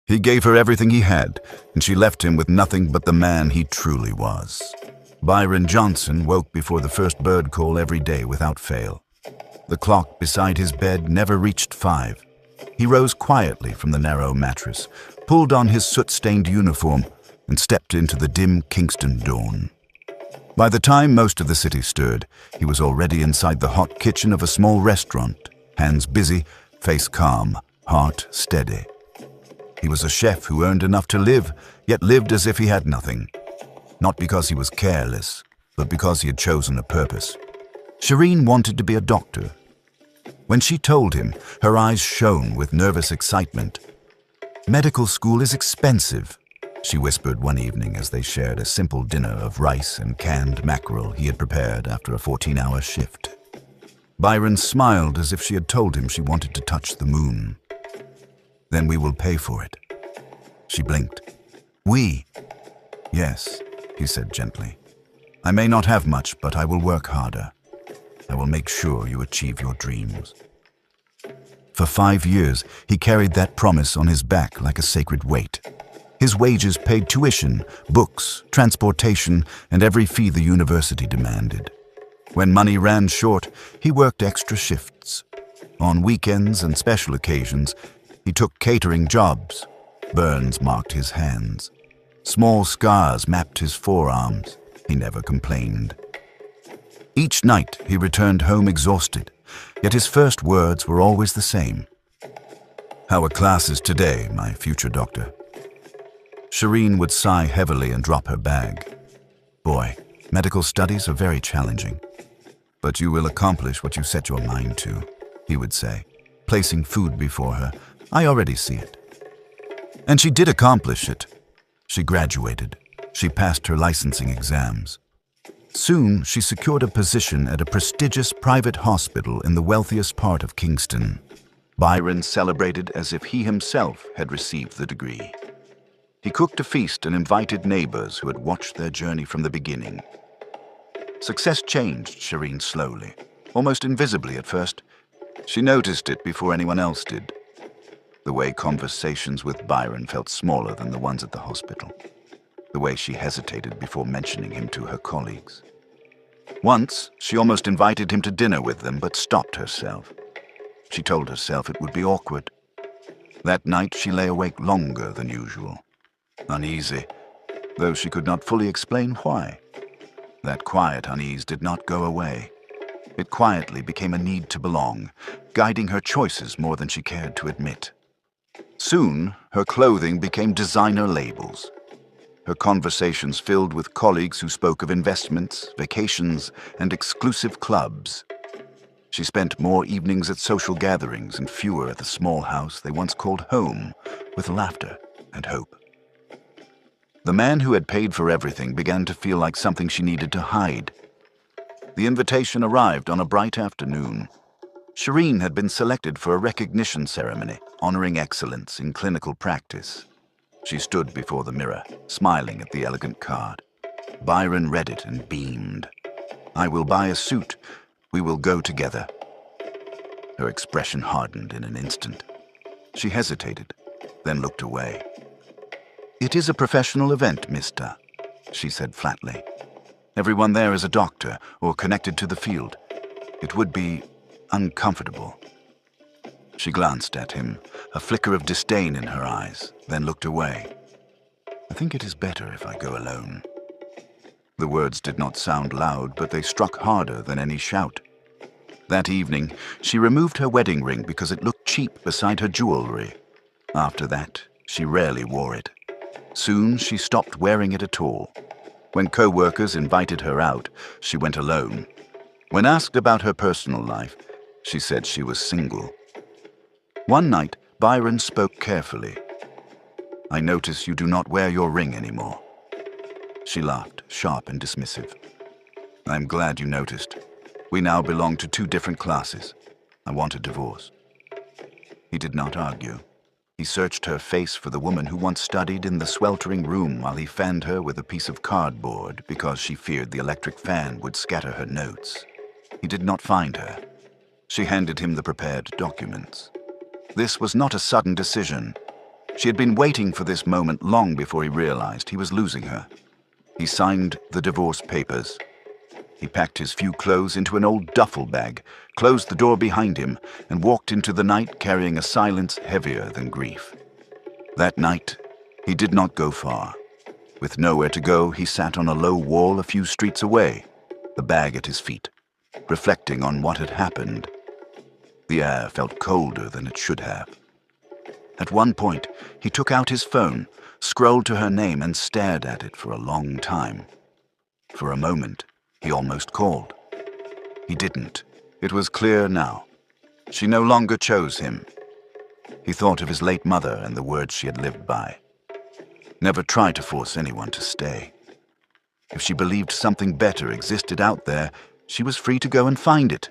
He gave her everything he had, and she left him with nothing but the man he truly was. Byron Johnson woke before the first bird call every day without fail. The clock beside his bed never reached 5. He rose quietly from the narrow mattress, pulled on his soot-stained uniform, and stepped into the dim Kingston dawn. By the time most of the city stirred, he was already inside the hot kitchen of a small restaurant, hands busy, face calm, heart steady. He was a chef who earned enough to live, yet lived as if he had nothing. Not because he was careless, but because he had chosen a purpose. Shireen wanted to be a doctor. When she told him, her eyes shone with nervous excitement. "Medical school is expensive," she whispered one evening as they shared a simple dinner of rice and canned mackerel he had prepared after a 14-hour shift. Byron smiled as if she had told him she wanted to touch the moon. "Then we will pay for it." She blinked. "We?" "Yes," he said gently. "I may not have much, but I will work harder. I will make sure you achieve your dreams." For 5 years, he carried that promise on his back like a sacred weight. His wages paid tuition, books, transportation, and every fee the university demanded. When money ran short, he worked extra shifts. On weekends and special occasions, he took catering jobs. Burns marked his hands. Small scars mapped his forearms. He never complained. Each night, he returned home exhausted, yet his first words were always the same. "How are classes today, my future doctor?" Shireen would sigh heavily and drop her bag. "Boy, medical studies are very challenging. But you will accomplish what you set your mind to," he would say, placing food before her. "I already see it." And she did accomplish it. She graduated. She passed her licensing exams. Soon, she secured a position at a prestigious private hospital in the wealthiest part of Kingston. Byron celebrated as if he himself had received the degree. He cooked a feast and invited neighbors who had watched their journey from the beginning. Success changed Shireen slowly, almost invisibly at first. She noticed it before anyone else did. The way conversations with Byron felt smaller than the ones at the hospital. The way she hesitated before mentioning him to her colleagues. Once, she almost invited him to dinner with them, but stopped herself. She told herself it would be awkward. That night, she lay awake longer than usual. Uneasy, though she could not fully explain why. That quiet unease did not go away. It quietly became a need to belong, guiding her choices more than she cared to admit. Soon, her clothing became designer labels. Her conversations filled with colleagues who spoke of investments, vacations, and exclusive clubs. She spent more evenings at social gatherings and fewer at the small house they once called home, with laughter and hope. The man who had paid for everything began to feel like something she needed to hide. The invitation arrived on a bright afternoon. Shireen had been selected for a recognition ceremony, honoring excellence in clinical practice. She stood before the mirror, smiling at the elegant card. Byron read it and beamed. "I will buy a suit. We will go together." Her expression hardened in an instant. She hesitated, then looked away. "It is a professional event, mister," she said flatly. "Everyone there is a doctor or connected to the field. It would be uncomfortable." She glanced at him, a flicker of disdain in her eyes, then looked away. "I think it is better if I go alone." The words did not sound loud, but they struck harder than any shout. That evening, she removed her wedding ring because it looked cheap beside her jewelry. After that, she rarely wore it. Soon, she stopped wearing it at all. When co-workers invited her out, she went alone. When asked about her personal life, she said she was single. One night, Byron spoke carefully. "I notice you do not wear your ring anymore." She laughed, sharp and dismissive. "I'm glad you noticed. We now belong to 2 different classes. I want a divorce." He did not argue. He searched her face for the woman who once studied in the sweltering room while he fanned her with a piece of cardboard because she feared the electric fan would scatter her notes. He did not find her. She handed him the prepared documents. This was not a sudden decision. She had been waiting for this moment long before he realized he was losing her. He signed the divorce papers. He packed his few clothes into an old duffel bag, closed the door behind him, and walked into the night carrying a silence heavier than grief. That night, he did not go far. With nowhere to go, he sat on a low wall a few streets away, the bag at his feet, reflecting on what had happened. The air felt colder than it should have. At one point, he took out his phone, scrolled to her name, and stared at it for a long time. For a moment, he almost called. He didn't. It was clear now. She no longer chose him. He thought of his late mother and the words she had lived by. Never try to force anyone to stay. If she believed something better existed out there, she was free to go and find it.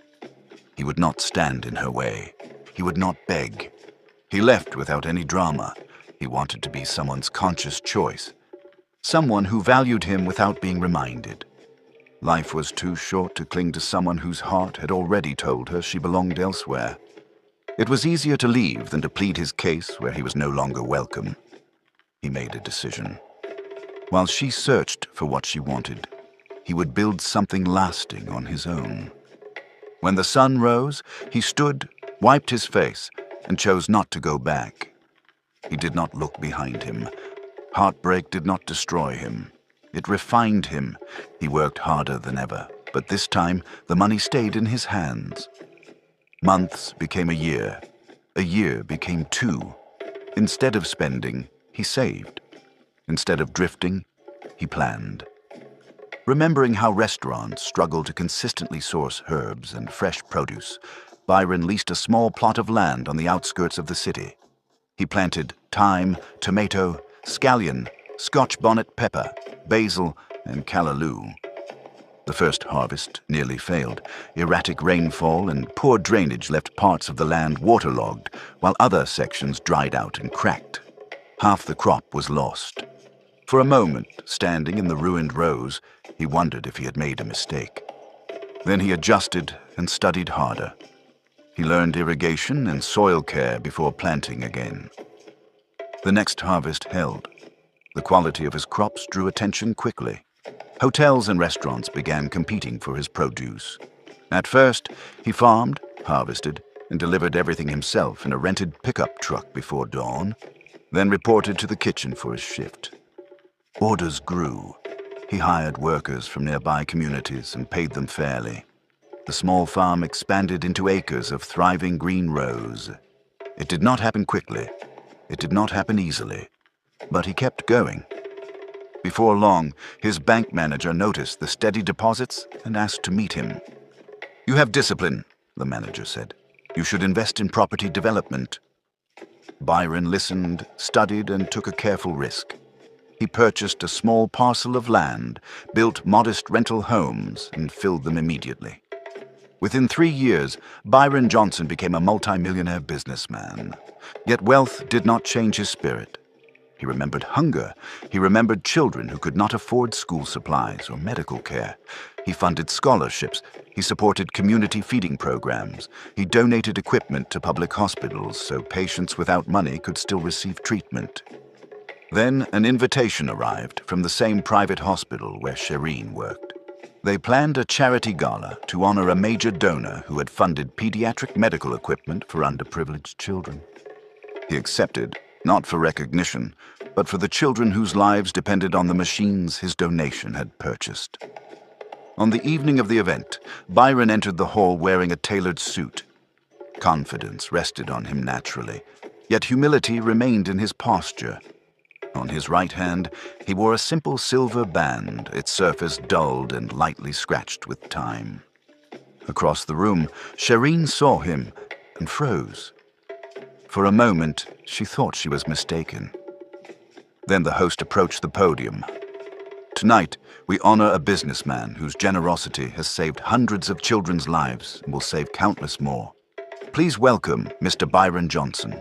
He would not stand in her way. He would not beg. He left without any drama. He wanted to be someone's conscious choice. Someone who valued him without being reminded. Life was too short to cling to someone whose heart had already told her she belonged elsewhere. It was easier to leave than to plead his case where he was no longer welcome. He made a decision. While she searched for what she wanted, he would build something lasting on his own. When the sun rose, he stood, wiped his face, and chose not to go back. He did not look behind him. Heartbreak did not destroy him. It refined him. He worked harder than ever, but this time the money stayed in his hands. Months became a year. A year became 2. Instead of spending, he saved. Instead of drifting, he planned. Remembering how restaurants struggle to consistently source herbs and fresh produce, Byron leased a small plot of land on the outskirts of the city. He planted thyme, tomato, scallion, Scotch bonnet pepper, basil, and callaloo. The first harvest nearly failed. Erratic rainfall and poor drainage left parts of the land waterlogged, while other sections dried out and cracked. Half the crop was lost. For a moment, standing in the ruined rows, he wondered if he had made a mistake. Then he adjusted and studied harder. He learned irrigation and soil care before planting again. The next harvest held. The quality of his crops drew attention quickly. Hotels and restaurants began competing for his produce. At first, he farmed, harvested, and delivered everything himself in a rented pickup truck before dawn, then reported to the kitchen for his shift. Orders grew. He hired workers from nearby communities and paid them fairly. The small farm expanded into acres of thriving green rows. It did not happen quickly. It did not happen easily. But he kept going. Before long, his bank manager noticed the steady deposits and asked to meet him. "You have discipline," the manager said. "You should invest in property development." Byron listened, studied, and took a careful risk. He purchased a small parcel of land, built modest rental homes, and filled them immediately. Within 3 years, Byron Johnson became a multimillionaire businessman. Yet wealth did not change his spirit. He remembered hunger. He remembered children who could not afford school supplies or medical care. He funded scholarships. He supported community feeding programs. He donated equipment to public hospitals so patients without money could still receive treatment. Then an invitation arrived from the same private hospital where Shireen worked. They planned a charity gala to honor a major donor who had funded pediatric medical equipment for underprivileged children. He accepted, not for recognition, but for the children whose lives depended on the machines his donation had purchased. On the evening of the event, Byron entered the hall wearing a tailored suit. Confidence rested on him naturally, yet humility remained in his posture. On his right hand, he wore a simple silver band, its surface dulled and lightly scratched with time. Across the room, Shireen saw him and froze. For a moment, she thought she was mistaken. Then the host approached the podium. "Tonight, we honor a businessman whose generosity has saved hundreds of children's lives and will save countless more. Please welcome Mr. Byron Johnson."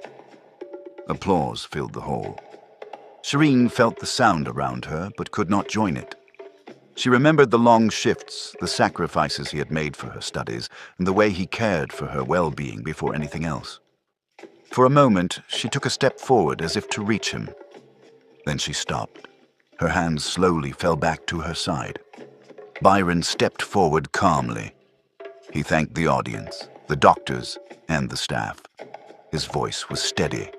Applause filled the hall. Shireen felt the sound around her, but could not join it. She remembered the long shifts, the sacrifices he had made for her studies, and the way he cared for her well-being before anything else. For a moment, she took a step forward as if to reach him. Then she stopped. Her hands slowly fell back to her side. Byron stepped forward calmly. He thanked the audience, the doctors, and the staff. His voice was steady,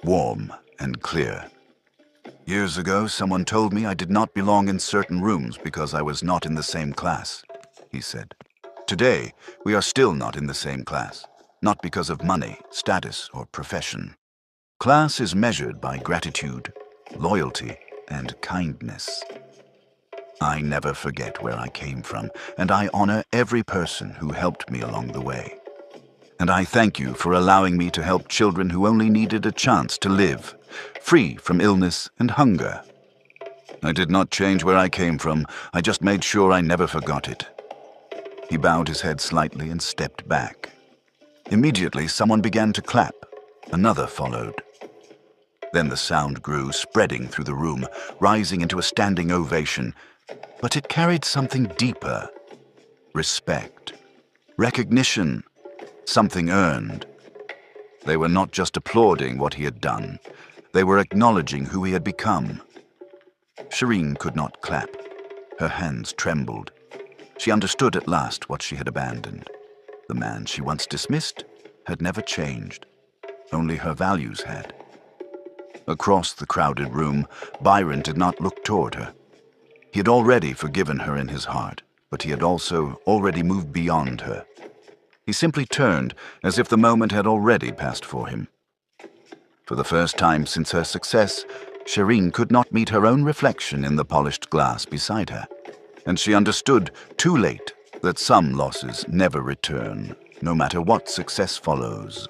warm, and clear. "Years ago, someone told me I did not belong in certain rooms because I was not in the same class," he said. "Today, we are still not in the same class, not because of money, status, or profession. Class is measured by gratitude, loyalty, and kindness. I never forget where I came from, and I honor every person who helped me along the way. And I thank you for allowing me to help children who only needed a chance to live, free from illness and hunger. I did not change where I came from, I just made sure I never forgot it." He bowed his head slightly and stepped back. Immediately, someone began to clap. Another followed. Then the sound grew, spreading through the room, rising into a standing ovation. But it carried something deeper. Respect. Recognition. Something earned. They were not just applauding what he had done. They were acknowledging who he had become. Shireen could not clap. Her hands trembled. She understood at last what she had abandoned. The man she once dismissed had never changed. Only her values had. Across the crowded room, Byron did not look toward her. He had already forgiven her in his heart, but he had also already moved beyond her. He simply turned, as if the moment had already passed for him. For the first time since her success, Shireen could not meet her own reflection in the polished glass beside her, and she understood, too late, that some losses never return, no matter what success follows.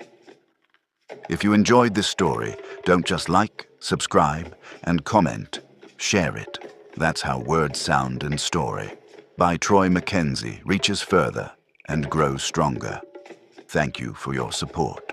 If you enjoyed this story, don't just like, subscribe, and comment. Share it. That's how Words Sound in Story by Troy Mackenzie reaches further and grows stronger. Thank you for your support.